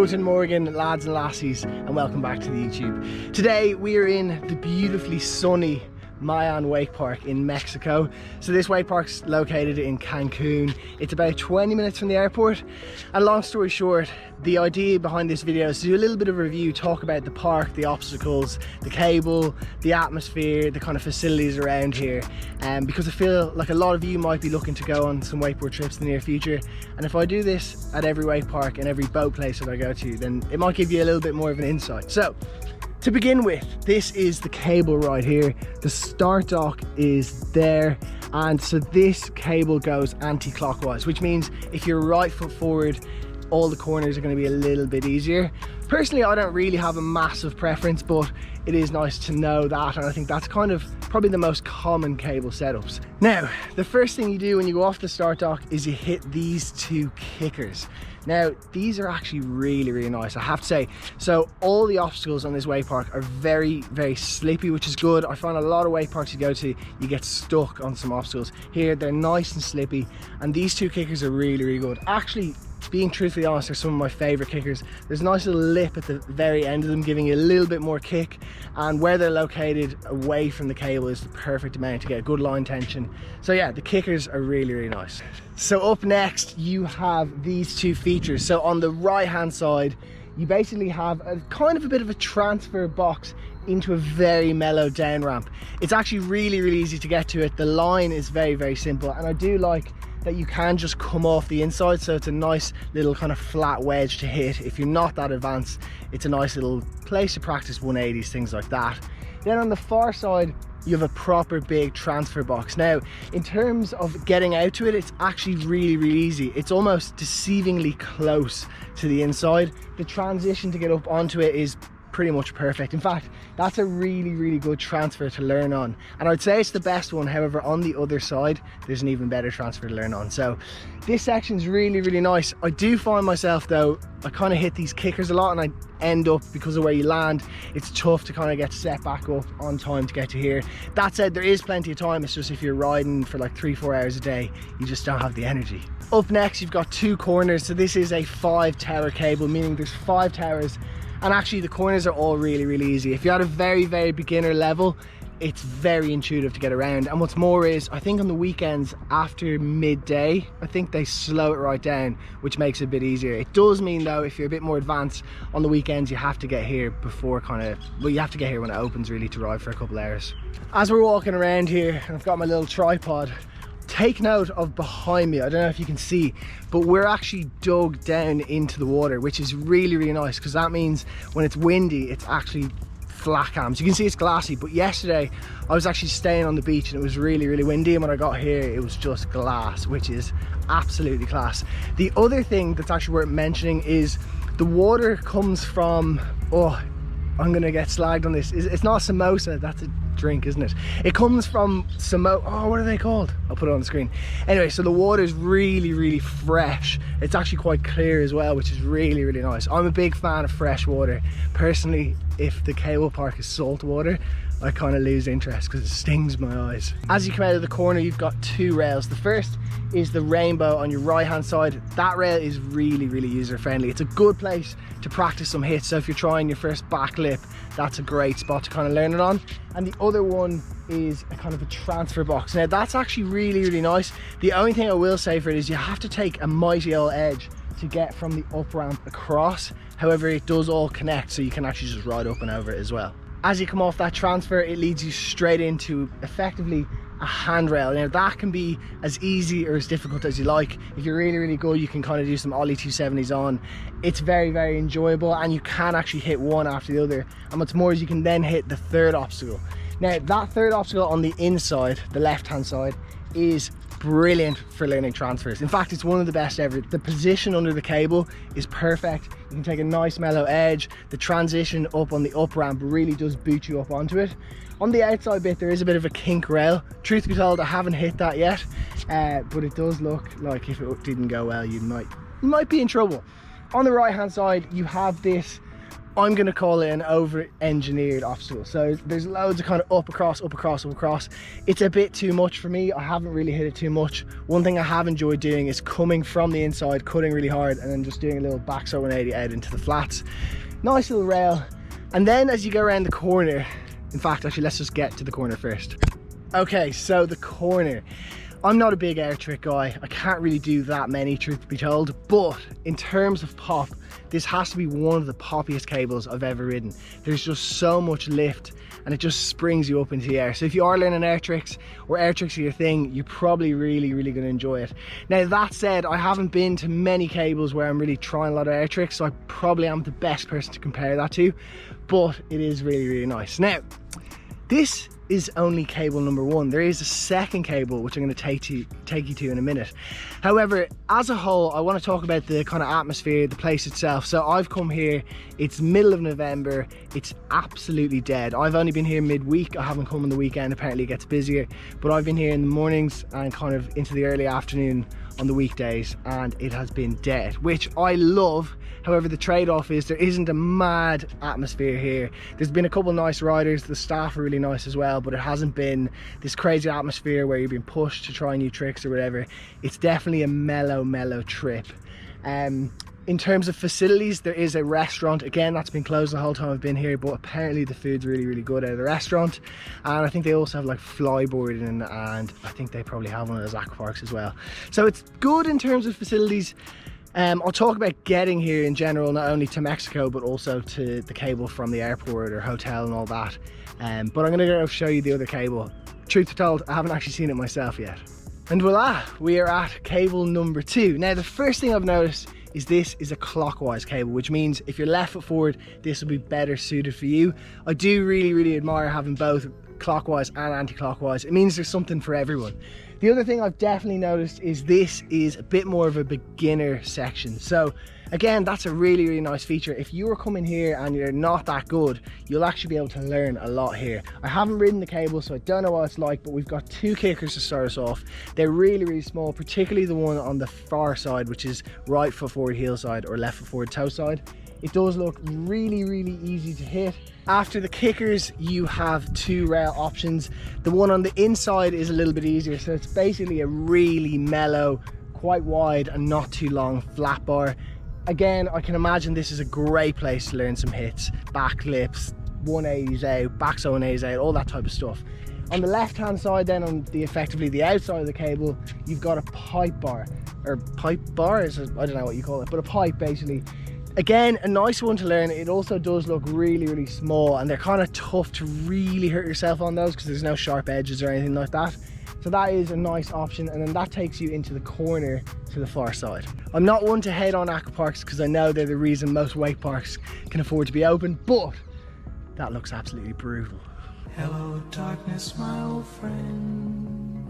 Guten Morgen, lads and lassies, and welcome back to the YouTube. Today we are in the beautifully sunny Mayan wake park in Mexico. So this wake park's located in Cancun. It's about 20 minutes from the airport. And long story short, the idea behind this video is to do a little bit of a review, talk about the park, the obstacles, the cable, the atmosphere, the kind of facilities around here. Because I feel like a lot of you might be looking to go on some wakeboard trips in the near future. And if I do this at every wake park and every boat place that I go to, then it might give you a little bit more of an insight. So, to begin with, this is the cable right here. The start dock is there, and so this cable goes anti-clockwise, which means if you're right foot forward, all the corners are going to be a little bit easier. Personally, I don't really have a massive preference, but it is nice to know that, and I think that's kind of probably the most common cable setups. Now, the first thing you do when you go off the start dock is you hit these two kickers. Now, these are actually really nice, I have to say. So all the obstacles on this wake park are very slippy, which is good. I find a lot of wake parks you go to, you get stuck on some obstacles. Here, they're nice and slippy, and these two kickers are really good. Actually, being truthfully honest, they're some of my favorite kickers. There's a nice little lip at the very end of them, giving you a little bit more kick, and where they're located away from the cable is the perfect amount to get a good line tension. So yeah, the kickers are really nice. So up next, you have these two features. So on the right hand side, you basically have a kind of a bit of a transfer box into a very mellow down ramp. It's actually really easy to get to it. The line is very simple, and I do like that you can just come off the inside, so it's a nice little kind of flat wedge to hit. If you're not that advanced, it's a nice little place to practice 180s, things like that. Then on the far side, you have a proper big transfer box. Now, in terms of getting out to it, it's actually really easy. It's almost deceivingly close to the inside. The transition to get up onto it is pretty much perfect. In fact, that's a really good transfer to learn on, and I'd say it's the best one. However, on the other side, there's an even better transfer to learn on. So this section's really nice. I do find myself though, I kind of hit these kickers a lot, and I end up, because of where you land, it's tough to kind of get set back up on time to get to here. That said, there is plenty of time. It's just if you're riding for like 3-4 hours a day, you just don't have the energy. Up next, you've got two corners. So this is a 5-tower cable, meaning there's 5 towers. And actually the corners are all really easy. If you're at a very beginner level, it's very intuitive to get around. And what's more is, I think on the weekends after midday, I think they slow it right down, which makes it a bit easier. It does mean though, if you're a bit more advanced on the weekends, you have to get here before you have to get here when it opens really to ride for a couple hours. As we're walking around here, and I've got my little tripod, take note of behind me. I don't know if you can see, but we're actually dug down into the water, which is really nice, because that means when it's windy, it's actually flat cams. You can see it's glassy, but yesterday I was actually staying on the beach and it was really windy, and when I got here it was just glass, which is absolutely class. The other thing that's actually worth mentioning is the water comes from, oh, I'm gonna get slagged on this. It's not samosa, that's a drink, isn't it? It comes from oh, what are they called? I'll put it on the screen. Anyway, so the water is really fresh. It's actually quite clear as well, which is really nice. I'm a big fan of fresh water. Personally, if the cable park is salt water, I kind of lose interest because it stings my eyes. As you come out of the corner, you've got 2 rails. The first is the rainbow on your right hand side. That rail is really user friendly. It's a good place to practice some hits. So if you're trying your first back lip, that's a great spot to kind of learn it on. And the other one is a kind of a transfer box. Now that's actually really nice. The only thing I will say for it is you have to take a mighty old edge to get from the up ramp across. However, it does all connect, so you can actually just ride up and over it as well. As you come off that transfer, it leads you straight into effectively a handrail. Now that can be as easy or as difficult as you like. If you're really good, you can kind of do some Ollie 270s on. It's very enjoyable, and you can actually hit one after the other. And what's more is you can then hit the third obstacle. Now that third obstacle on the inside, the left hand side, is brilliant for learning transfers. In fact, it's one of the best ever. The position under the cable is perfect. You can take a nice mellow edge. The transition up on the up ramp really does boot you up onto it. On the outside bit, there is a bit of a kink rail. Truth be told, I haven't hit that yet, but it does look like if it didn't go well, you might be in trouble. On the right hand side, you have this I'm gonna call it an over-engineered obstacle. So there's loads of kind of up across, up across, up across. It's a bit too much for me. I haven't really hit it too much. One thing I have enjoyed doing is coming from the inside, cutting really hard, and then just doing a little backside 180 out into the flats. Nice little rail. And then as you go around the corner, in fact, actually, let's just get to the corner first. Okay, so the corner. I'm not a big air trick guy. I can't really do that many, truth be told, but in terms of pop, this has to be one of the poppiest cables I've ever ridden. There's just so much lift and it just springs you up into the air. So if you are learning air tricks or air tricks are your thing, you're probably really gonna enjoy it. Now that said, I haven't been to many cables where I'm really trying a lot of air tricks, so I probably am the best person to compare that to, but it is really nice. Now, this is only cable number one. There is a second cable which I'm going to take you to in a minute. However, as a whole, I want to talk about the kind of atmosphere, the place itself. So I've come here, it's middle of November, it's absolutely dead. I've only been here midweek, I haven't come on the weekend, apparently it gets busier, but I've been here in the mornings and kind of into the early afternoon on the weekdays, and it has been dead, which I love. However, the trade-off is there isn't a mad atmosphere here. There's been a couple nice riders, the staff are really nice as well, but it hasn't been this crazy atmosphere where you're being pushed to try new tricks or whatever. It's definitely a mellow trip. In terms of facilities, there is a restaurant. Again, that's been closed the whole time I've been here, but apparently the food's really good out of the restaurant. And I think they also have like flyboarding, and I think they probably have one of those aqua parks as well. So it's good in terms of facilities. I'll talk about getting here in general, not only to Mexico, but also to the cable from the airport or hotel and all that. But I'm gonna go show you the other cable. Truth be told, I haven't actually seen it myself yet. And voila, we are at cable number 2. Now, the first thing I've noticed is this is a clockwise cable, which means if you're left foot forward, this will be better suited for you. I do really admire having both clockwise and anti-clockwise. It means there's something for everyone. The other thing I've definitely noticed is this is a bit more of a beginner section. So again, that's a really nice feature. If you are coming here and you're not that good, you'll actually be able to learn a lot here. I haven't ridden the cable, so I don't know what it's like, but we've got 2 kickers to start us off. They're really small, particularly the one on the far side, which is right foot forward heel side or left foot forward toe side. It does look really easy to hit. After the kickers, you have 2 rail options. The one on the inside is a little bit easier, so it's basically a really mellow, quite wide and not too long flat bar. Again, I can imagine this is a great place to learn some hits, back flips, 180s out, backside 180s out, all that type of stuff. On the left hand side then, on the effectively the outside of the cable, you've got a pipe bar, or pipe bar is, I don't know what you call it, but a pipe basically. Again, a nice one to learn. It also does look really small, and they're kind of tough to really hurt yourself on those because there's no sharp edges or anything like that. So that is a nice option, and then that takes you into the corner to the far side. I'm not one to head on aqua parks because I know they're the reason most wake parks can afford to be open, but that looks absolutely brutal. Hello darkness, my old friend.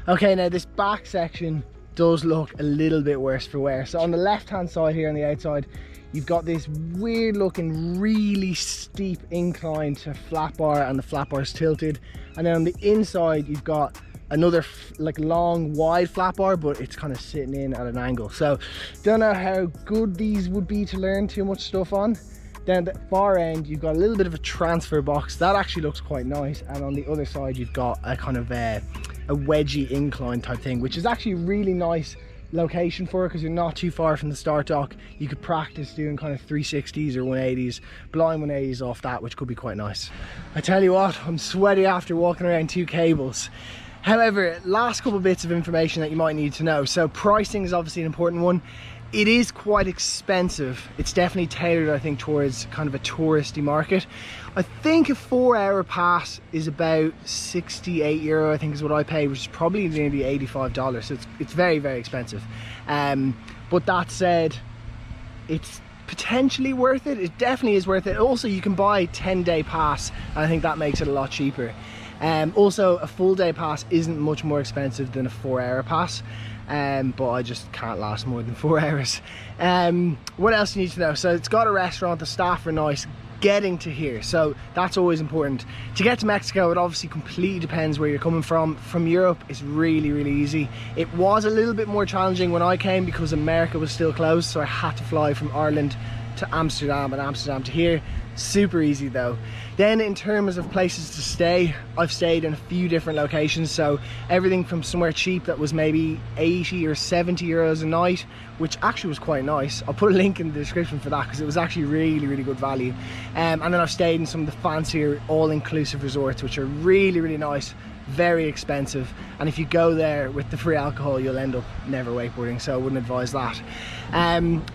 Okay, now this back section does look a little bit worse for wear. So on the left hand side here on the outside, you've got this weird looking really steep incline to flat bar, and the flat bar is tilted. And then on the inside you've got another like long wide flat bar, but it's kind of sitting in at an angle. So don't know how good these would be to learn too much stuff on. Down the far end you've got a little bit of a transfer box that actually looks quite nice, and on the other side you've got a kind of a wedgy incline type thing, which is actually a really nice location for it because you're not too far from the start dock. You could practice doing kind of 360s or 180s, blind 180s off that, which could be quite nice. I tell you what, I'm sweaty after walking around 2 cables. However, last couple bits of information that you might need to know. So pricing is obviously an important one. It is quite expensive. It's definitely tailored, I think, towards kind of a touristy market. I think a 4-hour pass is about €68, I think is what I paid, which is probably nearly $85. So it's very expensive. But that said, it's potentially worth it. It definitely is worth it. Also, you can buy a 10-day pass, and I think that makes it a lot cheaper. Also, a full day pass isn't much more expensive than a 4-hour pass. But I just can't last more than 4 hours. What else do you need to know? So it's got a restaurant, the staff are nice. Getting to here, so that's always important. To get to Mexico, it obviously completely depends where you're coming from. From Europe, it's really easy. It was a little bit more challenging when I came because America was still closed, so I had to fly from Ireland to Amsterdam and Amsterdam to here. Super easy though. Then in terms of places to stay, I've stayed in a few different locations, so everything from somewhere cheap that was maybe 80 or 70 euros a night, which actually was quite nice. I'll put a link in the description for that because it was actually really good value. And then I've stayed in some of the fancier all-inclusive resorts, which are really nice, very expensive, and if you go there with the free alcohol you'll end up never wakeboarding, so I wouldn't advise that.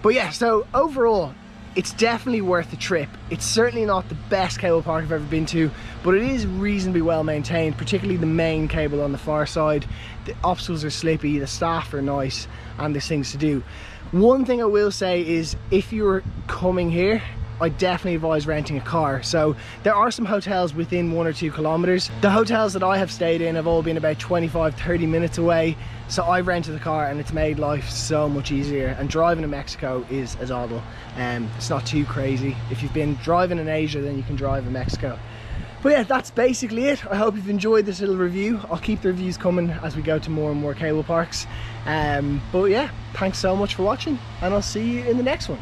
But yeah, so overall it's definitely worth the trip. It's certainly not the best cable park I've ever been to, but it is reasonably well maintained, particularly the main cable on the far side. The obstacles are slippy, the staff are nice, and there's things to do. One thing I will say is if you're coming here, I definitely advise renting a car. So there are some hotels within 1 or 2 kilometers. The hotels that I have stayed in have all been about 25-30 minutes away, so I rented a car and it's made life so much easier, and driving in Mexico is a doddle. It's not too crazy. If you've been driving in Asia, then you can drive in Mexico. But yeah, that's basically it. I hope you've enjoyed this little review. I'll keep the reviews coming as we go to more and more cable parks. But yeah, thanks so much for watching, and I'll see you in the next one.